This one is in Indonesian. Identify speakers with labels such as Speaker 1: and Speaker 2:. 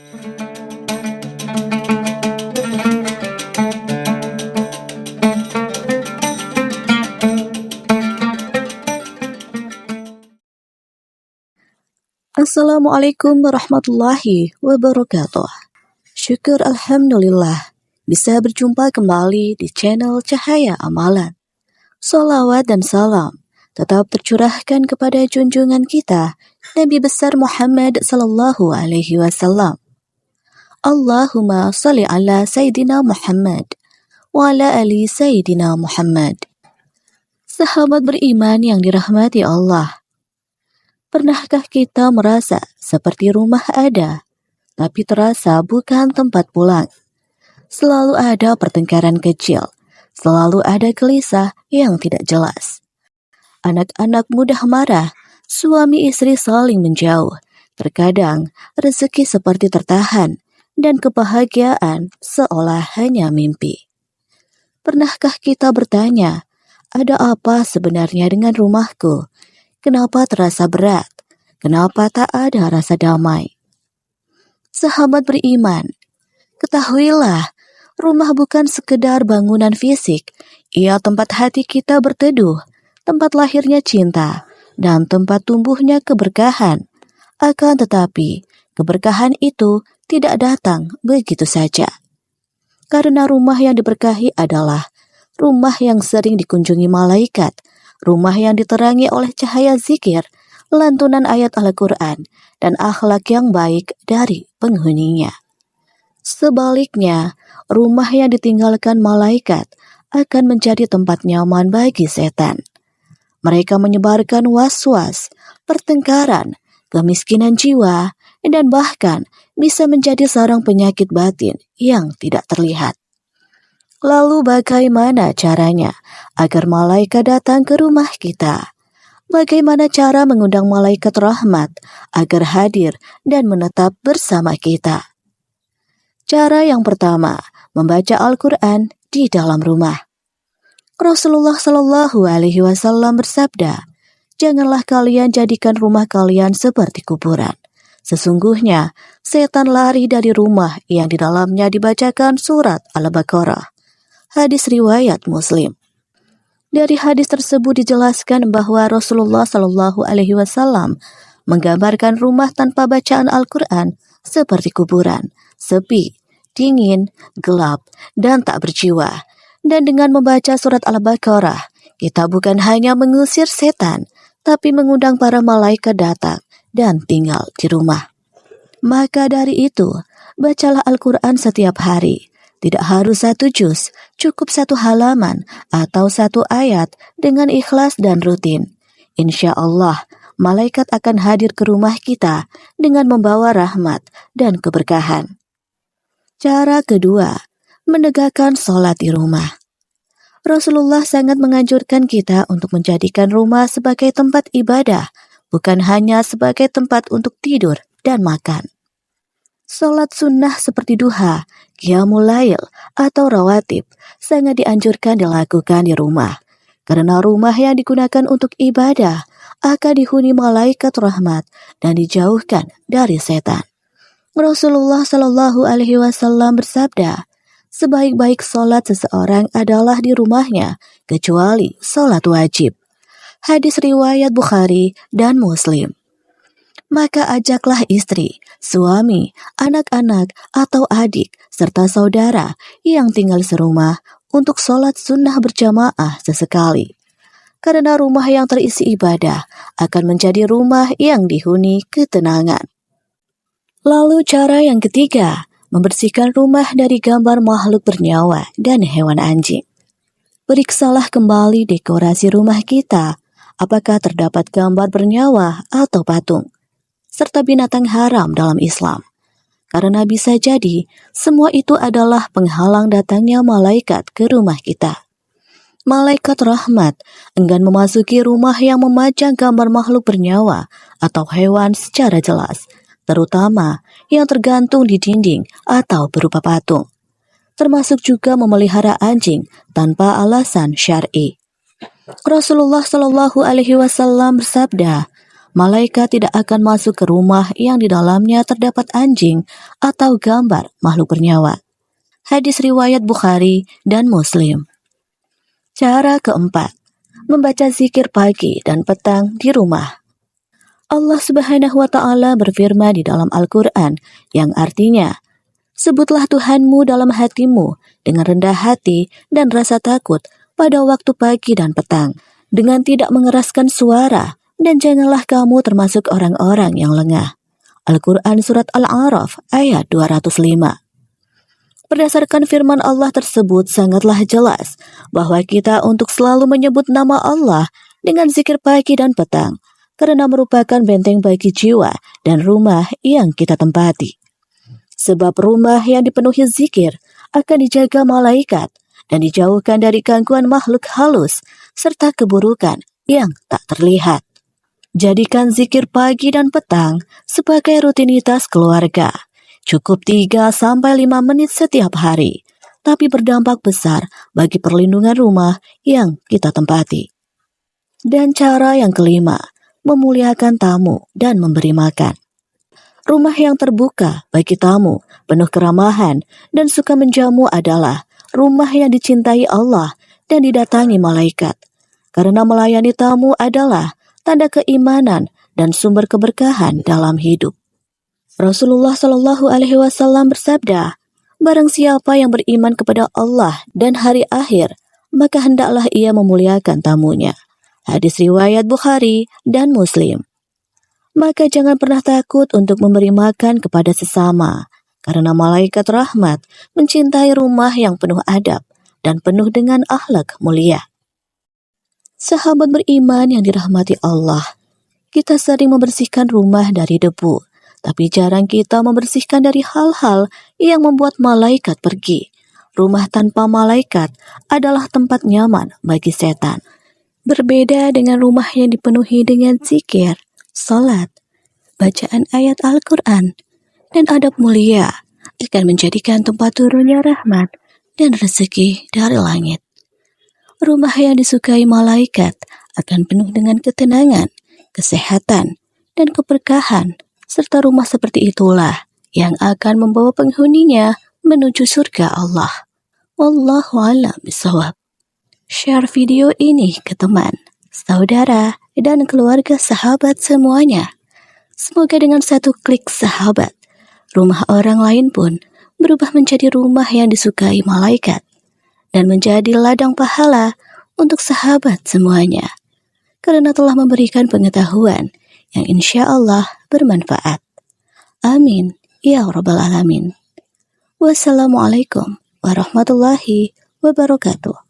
Speaker 1: Assalamualaikum warahmatullahi wabarakatuh. Syukur Alhamdulillah bisa berjumpa kembali di channel Cahaya Amalan. Salawat dan salam tetap tercurahkan kepada junjungan kita Nabi besar Muhammad sallallahu alaihi wasallam. Allahumma salli ala Sayyidina Muhammad wa ala ali Sayyidina Muhammad. Sahabat beriman yang dirahmati Allah, pernahkah kita merasa seperti rumah ada, tapi terasa bukan tempat pulang? Selalu ada pertengkaran kecil, selalu ada gelisah yang tidak jelas. Anak-anak mudah marah, suami istri saling menjauh. Terkadang rezeki seperti tertahan, dan kebahagiaan seolah hanya mimpi. Pernahkah kita bertanya, ada apa sebenarnya dengan rumahku? Kenapa terasa berat? Kenapa tak ada rasa damai? Sahabat beriman, ketahuilah, rumah bukan sekedar bangunan fisik. Ia tempat hati kita berteduh, tempat lahirnya cinta, dan tempat tumbuhnya keberkahan. Akan tetapi, keberkahan itu tidak datang begitu saja. Karena rumah yang diberkahi adalah rumah yang sering dikunjungi malaikat, rumah yang diterangi oleh cahaya zikir, lantunan ayat Al-Quran, dan akhlak yang baik dari penghuninya. Sebaliknya, rumah yang ditinggalkan malaikat akan menjadi tempat nyaman bagi setan. Mereka menyebarkan was-was, pertengkaran, kemiskinan jiwa, dan bahkan bisa menjadi sarang penyakit batin yang tidak terlihat. Lalu bagaimana caranya agar malaikat datang ke rumah kita? Bagaimana cara mengundang malaikat rahmat agar hadir dan menetap bersama kita? Cara yang pertama, membaca Al-Quran di dalam rumah. Rasulullah Shallallahu Alaihi Wasallam bersabda, janganlah kalian jadikan rumah kalian seperti kuburan. Sesungguhnya, setan lari dari rumah yang di dalamnya dibacakan surat Al-Baqarah. Hadis riwayat Muslim. Dari hadis tersebut dijelaskan bahwa Rasulullah Shallallahu Alaihi Wasallam menggambarkan rumah tanpa bacaan Al-Quran seperti kuburan, sepi, dingin, gelap, dan tak berjiwa. Dan dengan membaca surat Al-Baqarah, kita bukan hanya mengusir setan, tapi mengundang para malaikat datang dan tinggal di rumah. Maka dari itu, bacalah Al-Quran setiap hari. Tidak harus 1 juz, cukup 1 halaman atau 1 ayat dengan ikhlas dan rutin. Insya Allah, malaikat akan hadir ke rumah kita dengan membawa rahmat dan keberkahan. Cara kedua, menegakkan sholat di rumah. Rasulullah sangat menganjurkan kita untuk menjadikan rumah sebagai tempat ibadah, bukan hanya sebagai tempat untuk tidur dan makan. Sholat sunnah seperti duha, qiyamul lail, atau rawatib sangat dianjurkan dilakukan di rumah. Karena rumah yang digunakan untuk ibadah akan dihuni malaikat rahmat dan dijauhkan dari setan. Rasulullah Shallallahu Alaihi Wasallam bersabda, sebaik-baik sholat seseorang adalah di rumahnya, kecuali sholat wajib. Hadis riwayat Bukhari dan Muslim. Maka ajaklah istri, suami, anak-anak, atau adik, serta saudara yang tinggal serumah untuk sholat sunnah berjamaah sesekali. Karena rumah yang terisi ibadah akan menjadi rumah yang dihuni ketenangan. Lalu cara yang ketiga, membersihkan rumah dari gambar makhluk bernyawa dan hewan anjing. Periksalah kembali dekorasi rumah kita, apakah terdapat gambar bernyawa atau patung, serta binatang haram dalam Islam. Karena bisa jadi, semua itu adalah penghalang datangnya malaikat ke rumah kita. Malaikat rahmat enggan memasuki rumah yang memajang gambar makhluk bernyawa atau hewan secara jelas, terutama yang tergantung di dinding atau berupa patung. Termasuk juga memelihara anjing tanpa alasan syar'i. Rasulullah Shallallahu Alaihi Wasallam bersabda, Malaikat tidak akan masuk ke rumah yang di dalamnya terdapat anjing atau gambar makhluk bernyawa. Hadis riwayat Bukhari dan Muslim. Cara keempat, membaca zikir pagi dan petang di rumah. Allah Subhanahu wa Ta'ala berfirman di dalam Al-Quran yang artinya, sebutlah Tuhanmu dalam hatimu dengan rendah hati dan rasa takut pada waktu pagi dan petang, dengan tidak mengeraskan suara, dan janganlah kamu termasuk orang-orang yang lengah. Al-Quran Surat Al-A'raf ayat 205. Berdasarkan firman Allah tersebut sangatlah jelas bahwa kita untuk selalu menyebut nama Allah dengan zikir pagi dan petang, karena merupakan benteng bagi jiwa dan rumah yang kita tempati. Sebab rumah yang dipenuhi zikir akan dijaga malaikat dan dijauhkan dari gangguan makhluk halus serta keburukan yang tak terlihat. Jadikan zikir pagi dan petang sebagai rutinitas keluarga. Cukup 3-5 menit setiap hari, tapi berdampak besar bagi perlindungan rumah yang kita tempati. Dan cara yang kelima, memuliakan tamu dan memberi makan. Rumah yang terbuka bagi tamu, penuh keramahan, dan suka menjamu adalah rumah yang dicintai Allah dan didatangi malaikat. Karena melayani tamu adalah tanda keimanan dan sumber keberkahan dalam hidup. Rasulullah Shallallahu Alaihi Wasallam bersabda, barang siapa yang beriman kepada Allah dan hari akhir, maka hendaklah ia memuliakan tamunya. Hadis riwayat Bukhari dan Muslim. Maka jangan pernah takut untuk memberi makan kepada sesama, karena malaikat rahmat mencintai rumah yang penuh adab dan penuh dengan akhlak mulia. Sahabat beriman yang dirahmati Allah, kita sering membersihkan rumah dari debu, tapi jarang kita membersihkan dari hal-hal yang membuat malaikat pergi. Rumah tanpa malaikat adalah tempat nyaman bagi setan. Berbeda dengan rumah yang dipenuhi dengan zikir, salat, bacaan ayat Al-Quran, dan adab mulia akan menjadikan tempat turunnya rahmat dan rezeki dari langit. Rumah yang disukai malaikat akan penuh dengan ketenangan, kesehatan, dan keberkahan, serta rumah seperti itulah yang akan membawa penghuninya menuju surga Allah. Wallahu a'lam bishawab. Share video ini ke teman, saudara, dan keluarga sahabat semuanya. Semoga dengan satu klik sahabat, rumah orang lain pun berubah menjadi rumah yang disukai malaikat dan menjadi ladang pahala untuk sahabat semuanya, karena telah memberikan pengetahuan yang insya Allah bermanfaat. Amin, ya Rabbal Alamin. Wassalamualaikum warahmatullahi wabarakatuh.